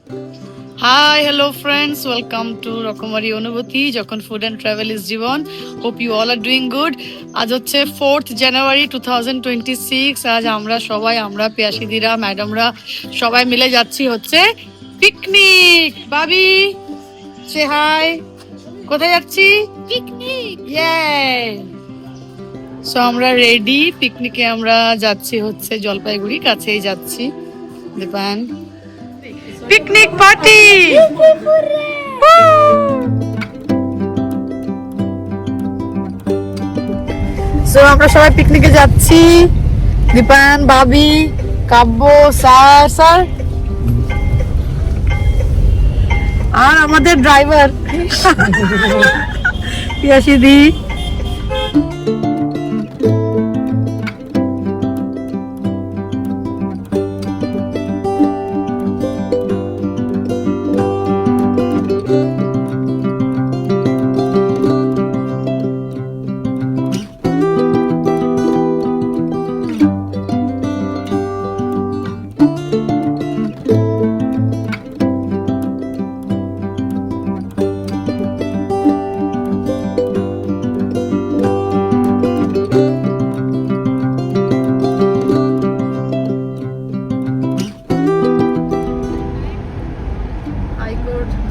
Hi, hello friends. Welcome to Rokomari Onuboti, Jokon Food and Travel is Jivon. Hope you all are doing good. আজ হচ্ছে 4th January 2026. আজ আমরা পিয়াসিদিরা ম্যাডামরা সবাই মিলে যাচ্ছি হচ্ছে পিকনিক। বাবি সে হাই। কোথায় যাচ্ছি? পিকনিক। ইয়ে। সো আমরা রেডি, পিকনিকে আমরা যাচ্ছি হচ্ছে জলপাইগুড়ি, কাছেই যাচ্ছি। Dipan picnic party. সো আমরা সবাই পিকনিকে যাচ্ছি, দীপান, ভাবি, কাব্য, স্যার আর আমাদের ড্রাইভার পিয়াসিদি।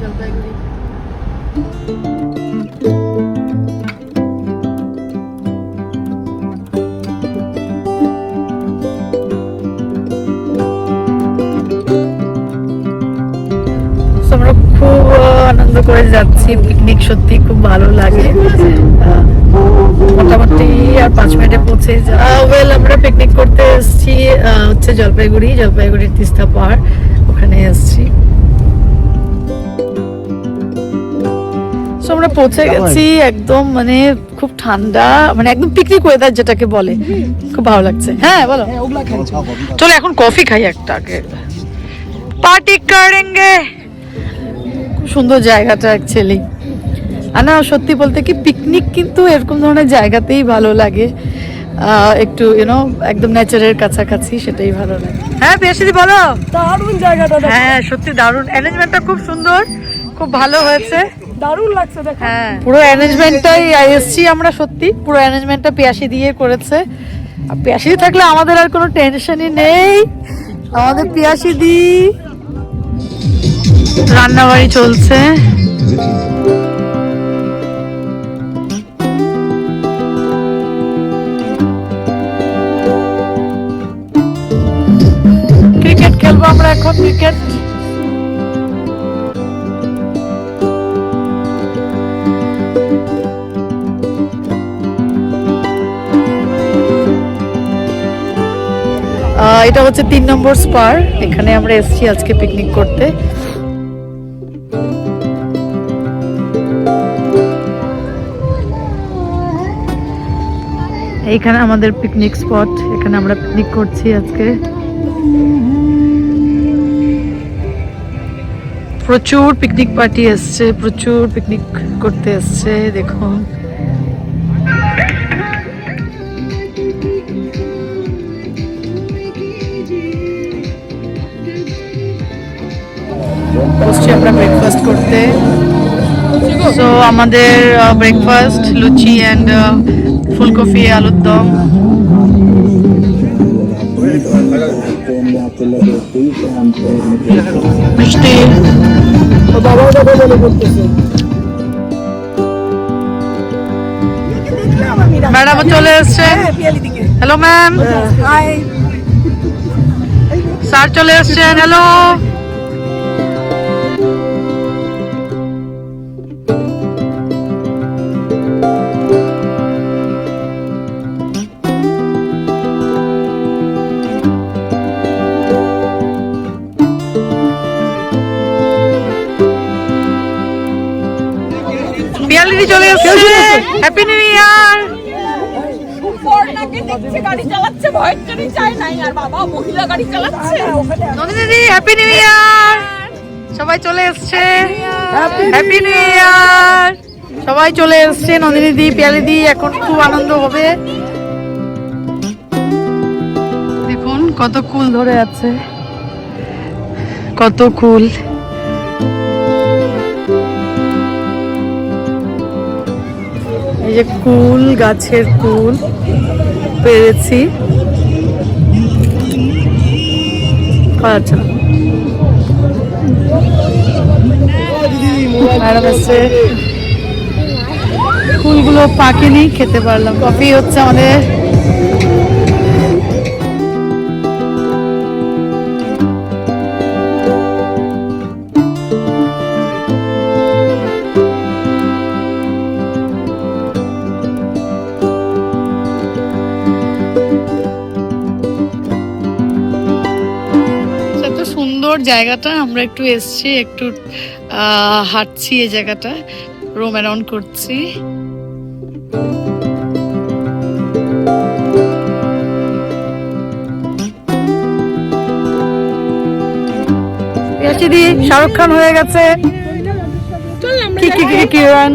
জলপাইগুড়ি আমরা খুব আনন্দ করে যাচ্ছি। পিকনিক সত্যি খুব ভালো লাগে। মোটামুটি আর 5 মিনিটে পৌঁছে ওয়েল আমরা পিকনিক করতে এসেছি হচ্ছে জলপাইগুড়ির তিস্তা পাহাড়, ওখানে এসেছি। আমরা পৌঁছে গেছি একদম, মানে খুব ঠান্ডা, মানে একদম পিকনিক ওয়েদার যেটাকে বলে, খুব ভালো লাগছে। হ্যাঁ বলো, চলো এখন কফি খাই একটা, আগে পার্টি করেঙ্গে। খুব সুন্দর জায়গাটা অ্যাকচুয়ালি। আর না, সত্যি বলতে কি পিকনিক কিন্তু এরকম ধরনের জায়গাতেই ভালো লাগে, একটু ইউনো একদম নেচারের কাছাকাছি, সেটাই ভালো লাগে। হ্যাঁ বেশি বলো, দারুণ জায়গাটা। হ্যাঁ সত্যি দারুণ, অ্যারেঞ্জমেন্টটা খুব সুন্দর, খুব ভালো হয়েছে, দারুণ লাগছে দেখো। হ্যাঁ পুরো অ্যারেঞ্জমেন্টটাই এসছি আমরা, সত্যি পুরো অ্যারেঞ্জমেন্টটা পিয়াসি দিয়ে করেছে। আর পিয়াসি থাকলে আমাদের আর কোনো টেনশনই নেই। আমাদের পিয়াসি দি রান্নাবাড়ি চলছে। ক্রিকেট খেলবো আমরা এখন, ক্রিকেট। এটা হচ্ছে 3 নম্বর স্পার, এখানে আমরা এসেছি আজকে পিকনিক করতে। এইখানে আমাদের পিকনিক স্পট, এখানে আমরা পিকনিক করছি আজকে। প্রচুর পিকনিক পার্টি এসছে, প্রচুর পিকনিক করতে এসছে, দেখুন। বসছি আমরা ব্রেকফাস্ট করতে। সো আমাদের ব্রেকফাস্ট লুচি অ্যান্ড ফুলকপি, আলুর দম। মিষ্টি। ম্যাডাম চলে এসছে। Hello ma'am. স্যার চলে এসছেন। হ্যালো। পিয়ালিদি চলে এসছে। Happy new year. Nandini happy new year. সবাই চলে এসছে, হ্যাপি নিউ ইয়ার। সবাই চলে এসছে, নন্দিনী দি, পিয়ালি দি, এখন খুব আনন্দ হবে। দেখুন কত কুল ধরে আছে, কত কুল। এই যে কুল, গাছের কুল পেরেছি। আচ্ছা ম্যাডাম এসছে, ফুলগুলো পাকেনি, খেতে পারলাম। কফি হচ্ছে আমাদের। এত সুন্দর জায়গাটা, আমরা একটু এসছি, একটু হাঁটছি এই জায়গাটা, রোম অ্যারাউন্ড করছি। দি শাহরুখ খান হয়ে গেছে। কি কি কি কিরণ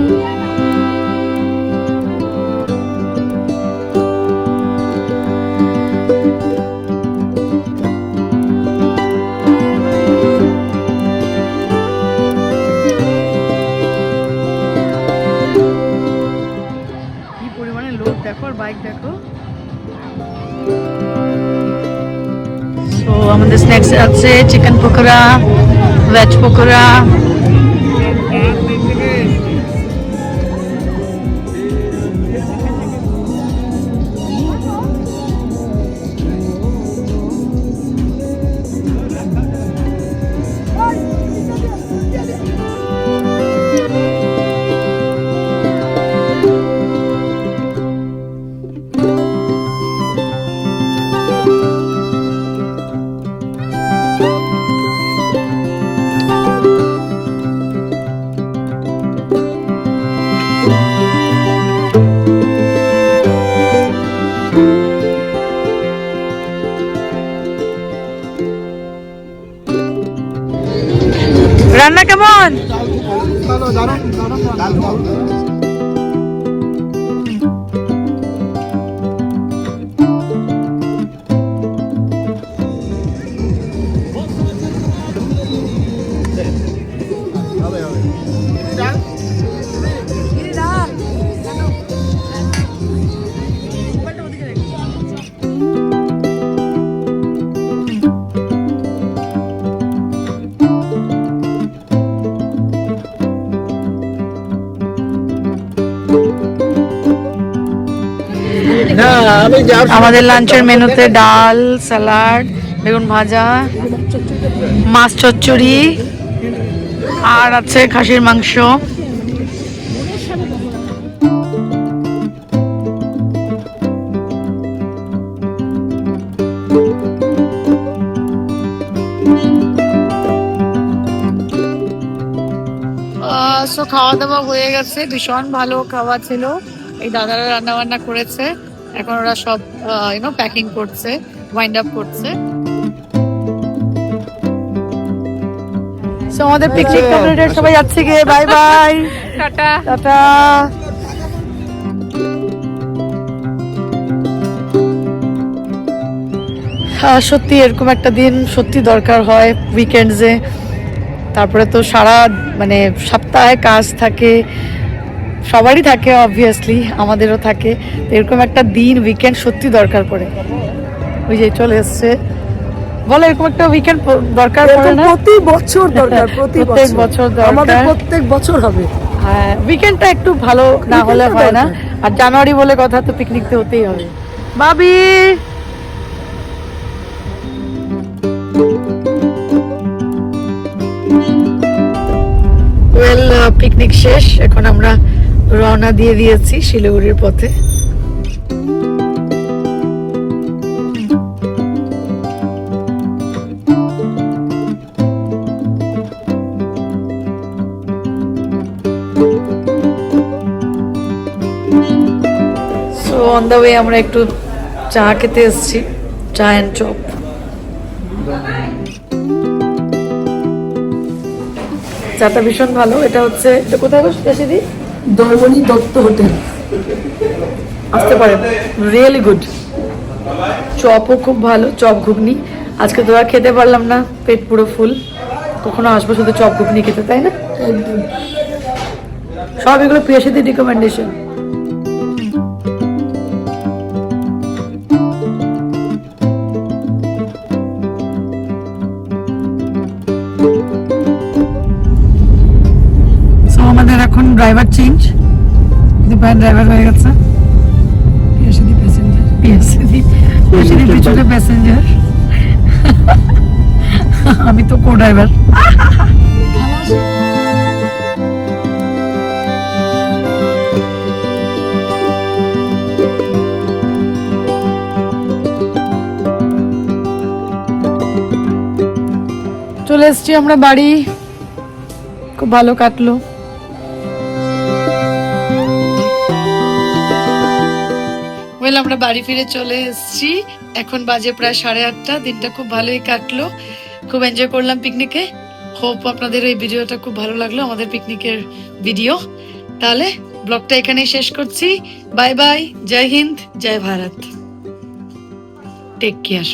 কি পরিমাণে লোক দেখো, আর বাইক দেখো। তো আমাদের স্ন্যাক্স আছে চিকেন পকোড়া, ভেজ পকোড়া, রান্না কেমন? আমাদের লাঞ্চের মেনুতে ডাল, স্যালাড, বেগুন ভাজা, মাছ চচ্চড়ি, আর আছে খাসির মাংস। খাওয়া দাওয়া হয়ে গেছে, ভীষণ ভালো খাওয়া ছিল। এই দাদারা রান্না বান্না করেছে, এখন ওরা সব প্যাকিং করছে, ওয়াইন্ড আপ করছে। সো আমাদের পিকনিক কমপ্লিটেড, সবাই যাচ্ছে গিয়ে, বাই বাই, টাটা টাটা। সত্যি এরকম একটা দিন সত্যি দরকার হয় উইকেন্ডসে। তারপরে তো সারা মানে সপ্তাহে কাজ থাকে, সবারই থাকে, অবভিয়াসলি আমাদেরও থাকে। এরকম একটা দিন উইকেন্ড সত্যি দরকার পড়ে। ওই যে চলে এসছে, বলো এরকম একটা উইকেন্ড দরকার পড়ে না? প্রতি বছর দরকার, প্রত্যেক বছর আমাদের প্রত্যেক বছর হবে। হ্যাঁ, উইকেন্ডটা একটু ভালো না হলে হয় না। আর জানুয়ারি বলে কথা, তো পিকনিক তো হতেই হবে। বাবি পিকনিক শেষ, এখন আমরা রওনা দিয়ে দিয়েছি শিলিগুড়ির পথে। সো অন দ্য ওয়ে আমরা একটু চা খেতে এসেছি, চা অ্যান্ড চপ। চাটা ভীষণ ভালো। এটা হচ্ছে, এটা কোথায় বসে দিদি? দলমণি দত্ত হোটেল, আসতে পারেন, রিয়েলি গুড। চপও খুব ভালো, চপ ঘুগনি। আজকে তো আর খেতে পারলাম না, পেট পুরো ফুল। কখনো আসবো শুধু চপ ঘুগনি খেতে, তাই না? একদম। সব এগুলো প্রিয়াসীদের recommendation. Driver change, Dipayan driver হয়ে গেছে, পিএসডি প্যাসেঞ্জার। পিএসসি পিছনে প্যাসেঞ্জার, আমি তো কো ড্রাইভার। চলে এসছি আমরা বাড়ি, খুব ভালো কাটলো। ওয়েল আমরা বাড়ি ফিরে চলে এসেছি, এখন বাজে প্রায় 8:30। দিনটা খুব ভালোই কাটলো, খুব এনজয় করলাম পিকনিকে। হোপ আপনাদের এই ভিডিওটা খুব ভালো লাগলো, আমাদের পিকনিকের ভিডিও। তাহলে ব্লগটা এখানেই শেষ করছি। বাই বাই, জয় হিন্দ, জয় ভারত, টেক কেয়ার।